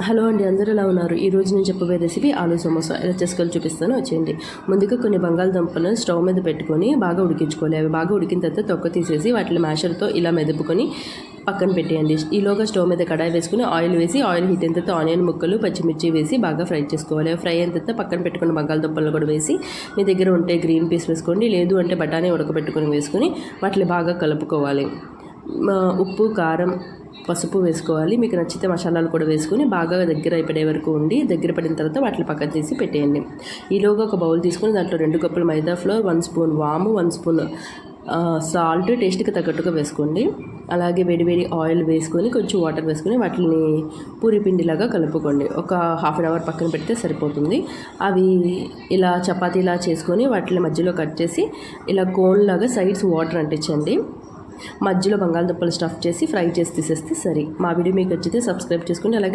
Hello అండి, అందరూ ఎలా ఉన్నారు? ఈరోజు నేను చెప్పబోయే రెసిపీ ఆలూ సమోసా. ఎలా చేసుకోవాలో చూపిస్తాను, వచ్చేయండి. ముందుగా కొన్ని బంగాళదుంపలను స్టవ్ మీద పెట్టుకొని బాగా ఉడికించుకోవాలి. అవి బాగా ఉడికిన తర్వాత తొక్క తీసేసి వాటిని మ్యాషర్తో ఇలా మెదుపుకొని పక్కన పెట్టేయండి. ఈలోగా స్టవ్ మీద కడాయి వేసుకుని ఆయిల్ వేసి ఆయిల్ హీట్ అయిన తర్వాత ఆనియన్ ముక్కలు, పచ్చిమిర్చి వేసి బాగా ఫ్రై చేసుకోవాలి. ఫ్రై అయిన తర్వాత పక్కన పెట్టుకున్న బంగాళదుంపలను కూడా వేసి, మీ దగ్గర ఉంటే గ్రీన్ పీస్ వేసుకోండి, లేదు అంటే బఠానీ ఉడకబెట్టుకొని వేసుకొని వాటిని బాగా కలుపుకోవాలి. ఉప్పు, కారం, పసుపు వేసుకోవాలి. మీకు నచ్చితే మసాలాలు కూడా వేసుకొని బాగా దగ్గర అయిపోయే వరకు ఉండి, దగ్గర పడిన తర్వాత వాటిని పక్కన తీసి పెట్టేయండి. ఈలోగా ఒక బౌల్ తీసుకొని దాంట్లో 2 కప్పులు మైదా ఫ్లోర్, 1 స్పూన్ వాము, 1 స్పూన్ సాల్ట్ టేస్ట్కి తగ్గట్టుగా వేసుకోండి. అలాగే వేడివేడి ఆయిల్ వేసుకొని కొంచెం వాటర్ వేసుకొని వాటిని పూరి పిండిలాగా కలుపుకోండి. ఒక హాఫ్ అన్ అవర్ పక్కన పెడితే సరిపోతుంది. అవి ఇలా చపాతీలా చేసుకొని వాటిని మధ్యలో కట్ చేసి ఇలా కోన్ లాగా సైడ్స్ వాటర్ అంటించండి. మధ్యలో బంగాళదుంపలు స్టఫ్ చేసి ఫ్రై చేసి తీసేస్తే సరే. మా వీడియో మీకు నచ్చితే సబ్స్క్రైబ్ చేసుకోండి. అలాగే